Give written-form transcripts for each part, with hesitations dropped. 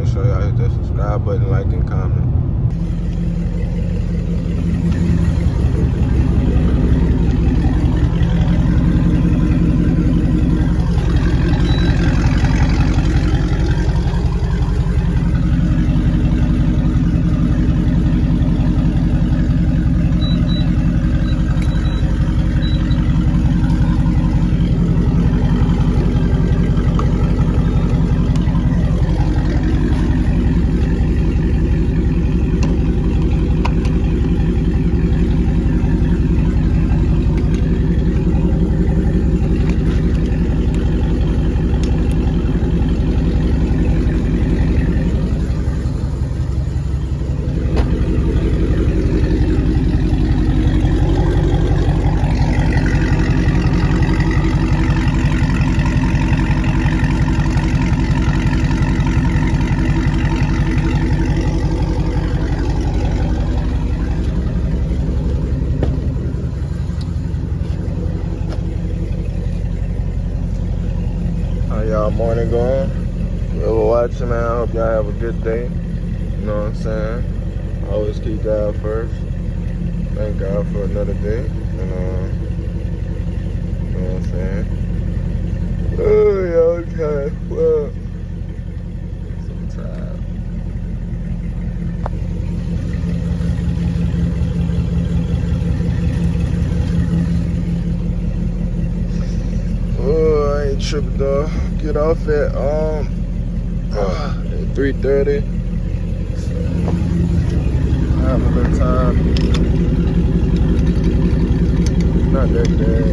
Make sure y'all hit that subscribe button, like, and comment. Y'all morning going? Whoever watching, man, I hope y'all have a good day. You know what I'm saying? Always keep God first. Thank God for another day. And you know what I'm saying? Oh, y'all tired. Well, I'm so tired. Oh, I ain't tripping though. Get off at 3:30. So I have a little time. Not that bad.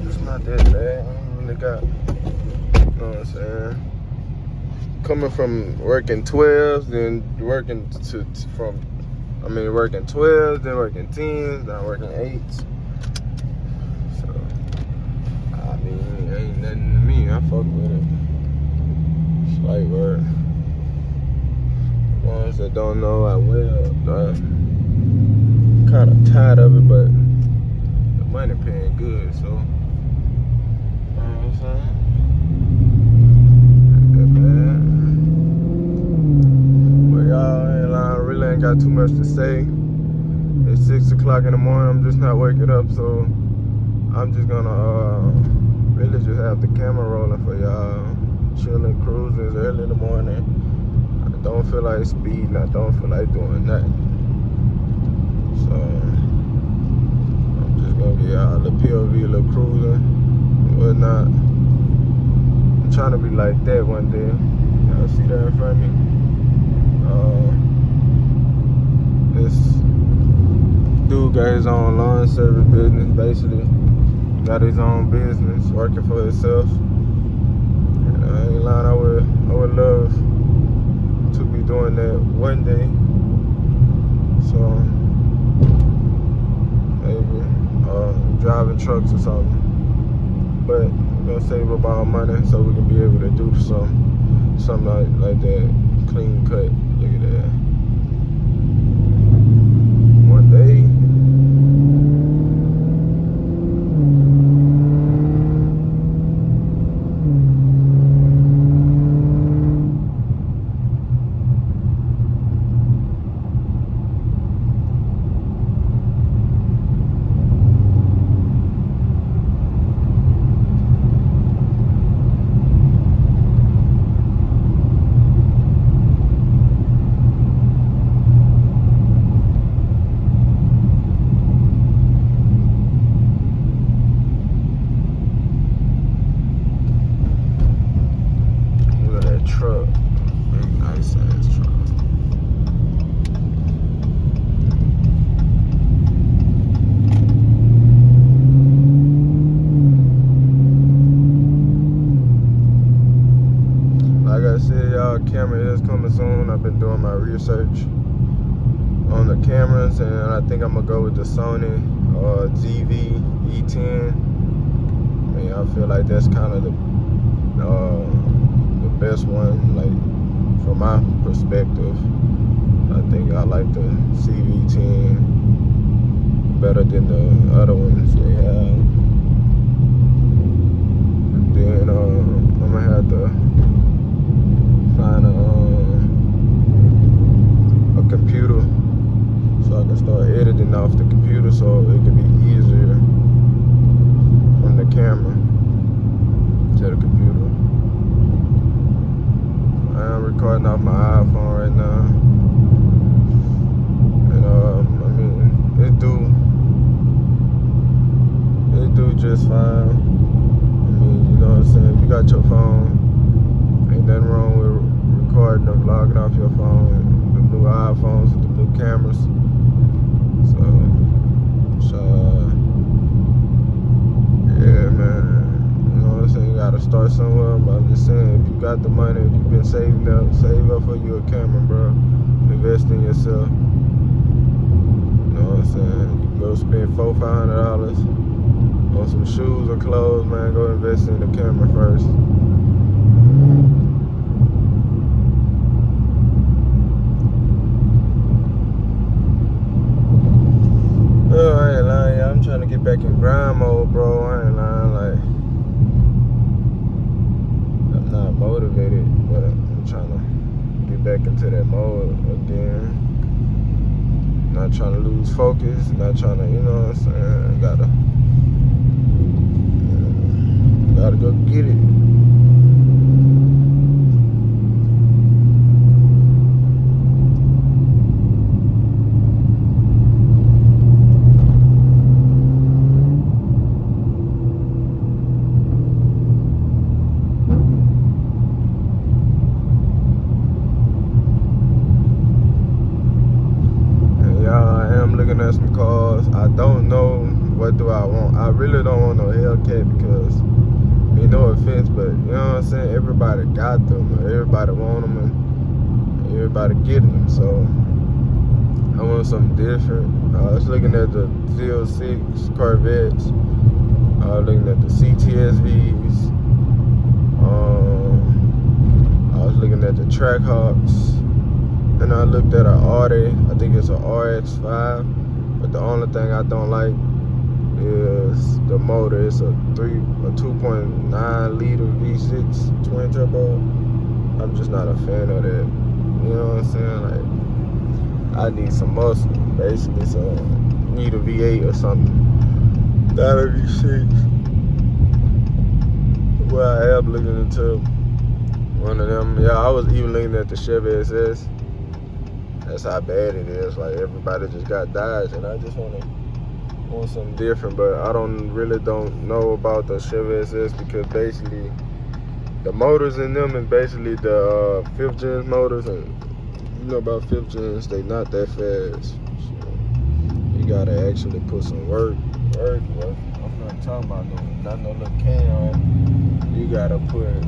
It's not that bad. I don't really got, you know what I'm saying? Coming from working 12s, then working working 12s, then working 10s, then working 8s. So, I mean, it ain't nothing to me. I fuck with it. It's like work. The ones that don't know, I will. I'm kind of tired of it, but the money paying good, so, you know what I'm saying? Ain't got too much to say. It's 6 o'clock in the morning. I'm just not waking up, so I'm just gonna really just have the camera rolling for y'all. Chilling, cruising. It's early in the morning. I don't feel like speeding. I don't feel like doing nothing. So I'm just gonna get out the POV, a little cruising and whatnot. I'm trying to be like that one day. Y'all see that in front of me? This dude got his own lawn service business, basically. Got his own business, working for himself. And I ain't lying, I would love to be doing that one day. So maybe driving trucks or something. But we're gonna save up our money so we can be able to do something like that, clean cut. Look at that. One day. Camera is coming soon. I've been doing my research on the cameras, and I think I'm gonna go with the Sony ZV E10. I mean, I feel like that's kind of the best one, like from my perspective. I think I like the CV10 better than the other ones they have. Then I'm gonna have to find a computer so I can start editing off the computer so it can be easier from the camera to the computer. I am recording off my iPhone right now, and I mean it do just fine. I mean, you know what I'm saying? If you got your phone, ain't nothing wrong with recording or vlogging off your phone. The new iPhones with the new cameras. So yeah, man. You know what I'm saying? You gotta start somewhere. But I'm just saying, if you got the money, if you've been saving up, save up for you a camera, bro. Invest in yourself. You know what I'm saying? You can go spend $400-$500 on some shoes or clothes, man. Go invest in the camera first. Oh, I ain't lying, y'all. I'm trying to get back in grind mode, bro. I ain't lying, like, I'm not motivated, but I'm trying to get back into that mode again. Not trying to lose focus, not trying to, you know what I'm saying? Gotta go get it. Looking at some cars. I don't know what do I want. I really don't want no Hellcat because, no offense, but you know what I'm saying, everybody got them, everybody want them, and everybody getting them. So I want something different. I was looking at the Field 6 Corvettes. I was looking at the CTSVs. I was looking at the Trackhawks. And I looked at an Audi, I think it's an RX-5, but the only thing I don't like is the motor. It's a 2.9 liter V6 twin turbo. I'm just not a fan of that. You know what I'm saying? Like, I need some muscle, basically, so I need a V8 or something. Not a V6. Well, I am looking into one of them. Yeah, I was even looking at the Chevy SS. That's how bad it is. Like, everybody just got Dodge, and I just want something different. But I really don't know about the Chevy SS because basically the motors in them is basically the 5th gen motors, and you know about 5th gens, they not that fast. So you gotta actually put some work. I'm not talking about not no little cam. You gotta put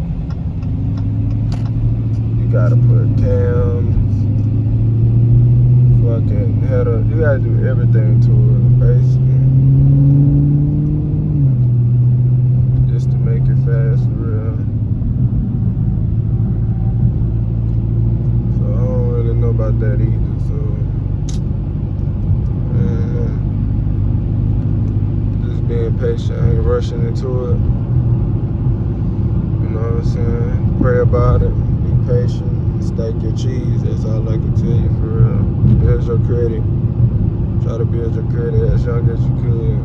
cams. Fucking header, you gotta do everything to it, basically, just to make it fast for real. So I don't really know about that either. So just being patient, I ain't rushing into it. You know what I'm saying? Pray about it, be patient. Stack your cheese, that's all I can tell you for real. Build your credit. Try to build your credit as young as you could.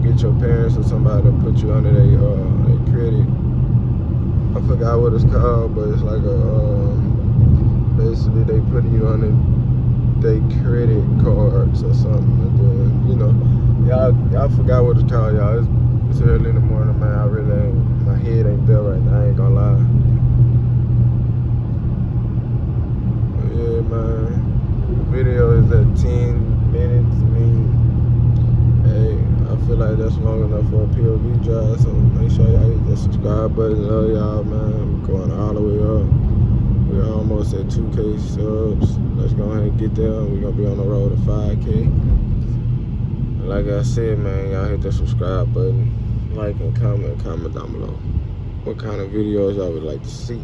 Get your parents or somebody to put you under their credit. I forgot what it's called, but it's like basically they put you under their credit cards or something. And then, you know, y'all forgot what it's called, y'all. It's early in the morning, man. I really ain't, my head ain't there right now, I ain't gonna lie. Yeah, man. The video is at 10 minutes. I mean, hey, I feel like that's long enough for a POV drive, so make sure y'all hit that subscribe button. Love y'all, man. I'm going all the way up. We're almost at 2K subs. Let's go ahead and get there. We're gonna be on the road to 5K. Like I said, man, y'all hit the subscribe button, like and comment down below what kind of videos y'all would like to see.